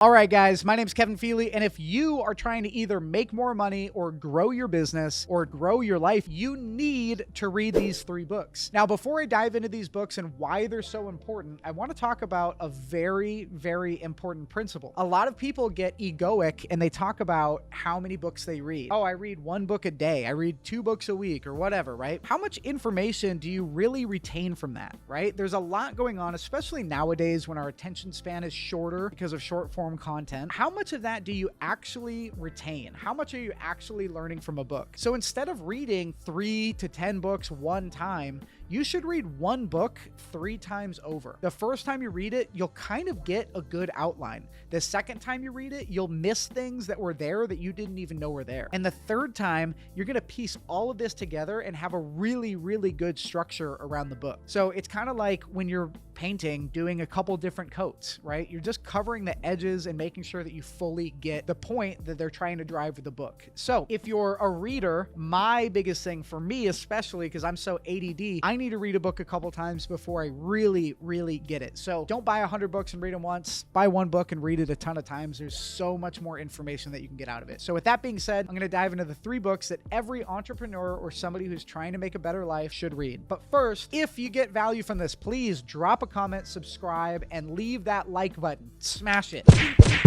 All right, guys, my name is Kevin Feely, and if you are trying to either make more money or grow your business or grow your life, you need to read these 3 books. Now, before I dive into these books and why they're so important, I want to talk about a very, very important principle. A lot of people get egoic and they talk about how many books they read. Oh, I read 1 book a day. I read 2 books a week or whatever, right? How much information do you really retain from that, right? There's a lot going on, especially nowadays when our attention span is shorter because of short form content. How much of that do you actually retain? How much are you actually learning from a book? So instead of reading 3 to 10 books one time, you should read 1 book 3 times over. The first time you read it, you'll kind of get a good outline. The second time you read it, you'll miss things that were there that you didn't even know were there. And the third time, you're gonna piece all of this together and have a really, really good structure around the book. So it's kind of like when you're painting, doing a couple different coats, right? You're just covering the edges and making sure that you fully get the point that they're trying to drive with the book. So if you're a reader, my biggest thing for me, especially because I'm so ADD, I need to read a book a couple times before I really, really get it. So don't buy 100 books and read them once. Buy 1 book and read it a ton of times. There's so much more information that you can get out of it. So with that being said, I'm going to dive into the 3 books that every entrepreneur or somebody who's trying to make a better life should read. But first, if you get value from this, please drop a comment, subscribe, and leave that like button. Smash it.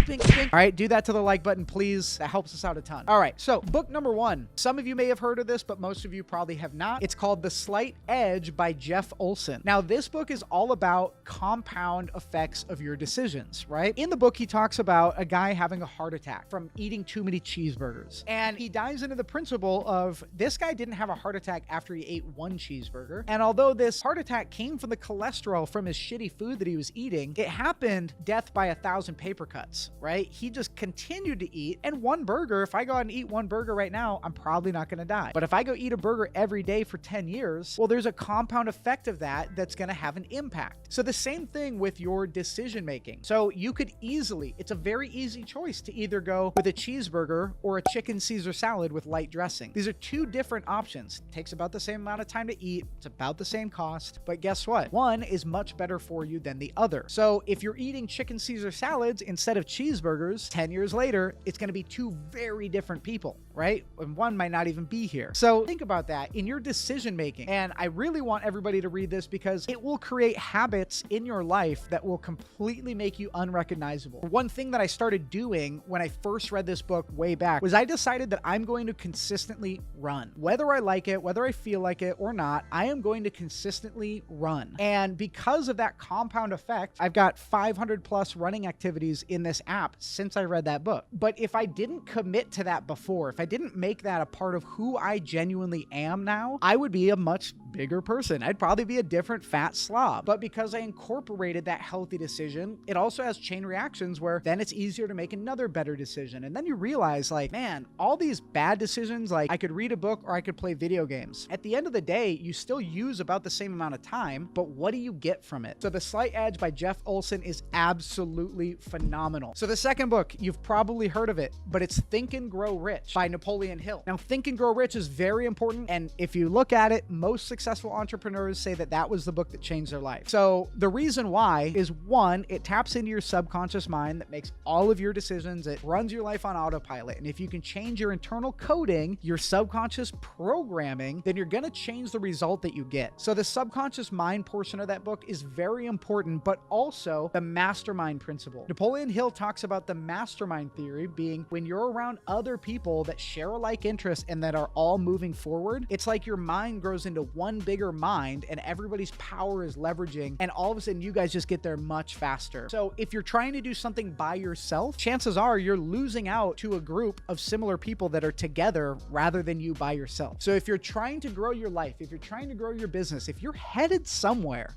All right, do that to the like button, please. That helps us out a ton. All right, so book number 1. Some of you may have heard of this, but most of you probably have not. It's called The Slight Edge by Jeff Olson. Now, this book is all about compound effects of your decisions, right? In the book, he talks about a guy having a heart attack from eating too many cheeseburgers. And he dives into the principle of this guy didn't have a heart attack after he ate 1 cheeseburger. And although this heart attack came from the cholesterol from his shitty food that he was eating, it happened death by 1,000 paper cuts, right? He just continued to eat. And 1 burger, if I go out and eat 1 burger right now, I'm probably not going to die. But if I go eat a burger every day for 10 years, well, there's a compound effect of that that's going to have an impact. So the same thing with your decision making. So you could easily, it's a very easy choice to either go with a cheeseburger or a chicken Caesar salad with light dressing. These are 2 different options. It takes about the same amount of time to eat. It's about the same cost, but guess what? One is much better for you than the other. So if you're eating chicken Caesar salads instead of cheeseburgers, 10 years later, it's going to be 2 very different people, right? And one might not even be here. So think about that in your decision making. And I really want everybody to read this because it will create habits in your life that will completely make you unrecognizable. One thing that I started doing when I first read this book way back was I decided that I'm going to consistently run. Whether I like it, whether I feel like it or not, I am going to consistently run. And because of that compound effect, I've got 500 plus running activities in this app since I read that book. But if I didn't commit to that before, if I didn't make that a part of who I genuinely am now, I would be a much bigger person. I'd probably be a different fat slob. But because I incorporated that healthy decision, it also has chain reactions where then it's easier to make another better decision. And then you realize, like, man, all these bad decisions, like I could read a book or I could play video games. At the end of the day, you still use about the same amount of time, but what do you get from it? So The Slight Edge by Jeff Olson is absolutely phenomenal. So the second book, you've probably heard of it, but it's Think and Grow Rich by Napoleon Hill. Now, Think and Grow Rich is very important. And if you look at it, most successful entrepreneurs say that that was the book that changed their life. So the reason why is 1, it taps into your subconscious mind that makes all of your decisions. It runs your life on autopilot. And if you can change your internal coding, your subconscious programming, then you're going to change the result that you get. So the subconscious mind portion of that book is very important, but also the mastermind principle. Napoleon Hill talks about the mastermind theory being when you're around other people that share a like interest and that are all moving forward, it's like your mind grows into one bigger mind and everybody's power is leveraging, and all of a sudden you guys just get there much faster. So if you're trying to do something by yourself, chances are you're losing out to a group of similar people that are together rather than you by yourself. So if you're trying to grow your life, if you're trying to grow your business, if you're headed somewhere,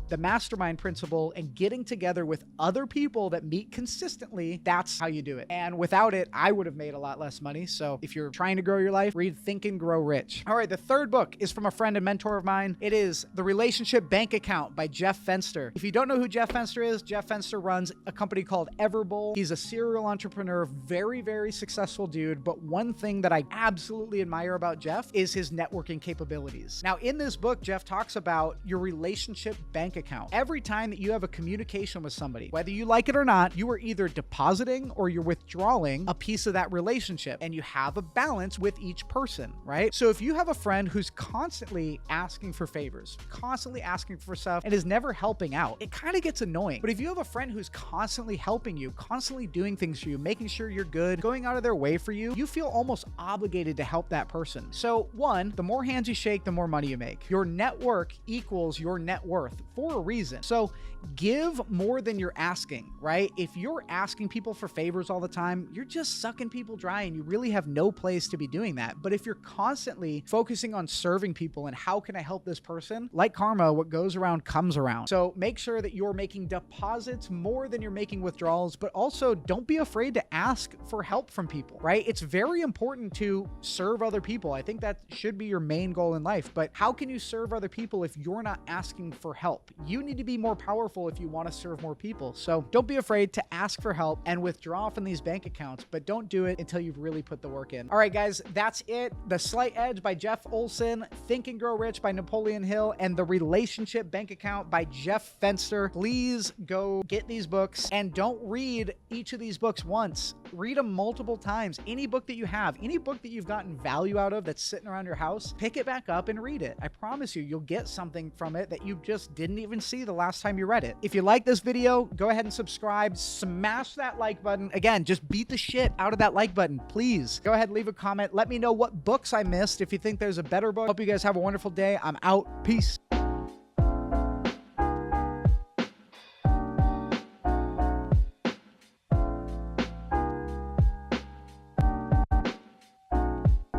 the mastermind principle and getting together with other people that meet consistently, that's how you do it. And without it, I would have made a lot less money. So if you're trying to grow your life, read Think and Grow Rich. All right, the third book is from a friend and mentor of mine. It is The Relationship Bank Account by Jeff Fenster. If you don't know who Jeff Fenster is, Jeff Fenster runs a company called Everbowl. He's a serial entrepreneur, very, very successful dude. But one thing that I absolutely admire about Jeff is his networking capabilities. Now, in this book, Jeff talks about your relationship bank bank account. Every time that you have a communication with somebody, whether you like it or not, you are either depositing or you're withdrawing a piece of that relationship, and you have a balance with each person, right? So if you have a friend who's constantly asking for favors, constantly asking for stuff, and is never helping out, it kind of gets annoying. But if you have a friend who's constantly helping you, constantly doing things for you, making sure you're good, going out of their way for you, you feel almost obligated to help that person. So one, the more hands you shake, the more money you make. Your network equals your net worth for a reason. So give more than you're asking, right? If you're asking people for favors all the time, you're just sucking people dry, and you really have no place to be doing that. But if you're constantly focusing on serving people and how can I help this person, like karma, what goes around comes around. So make sure that you're making deposits more than you're making withdrawals, but also don't be afraid to ask for help from people, right? It's very important to serve other people. I think that should be your main goal in life. But how can you serve other people if you're not asking for help? You need to be more powerful if you want to serve more people. So don't be afraid to ask for help and withdraw from these bank accounts, but don't do it until you've really put the work in. All right, guys, that's it. The Slight Edge by Jeff Olson, Think and Grow Rich by Napoleon Hill, and The Relationship Bank Account by Jeff Fenster. Please go get these books, and don't read each of these books once. Read them multiple times. Any book that you have, any book that you've gotten value out of that's sitting around your house, pick it back up and read it. I promise you, you'll get something from it that you just didn't even see the last time you read it. If you like this video, go ahead and subscribe. Smash that like button. Again, just beat the shit out of that like button, please. Go ahead, leave a comment. Let me know what books I missed. If you think there's a better book. Hope you guys have a wonderful day. I'm out. Peace.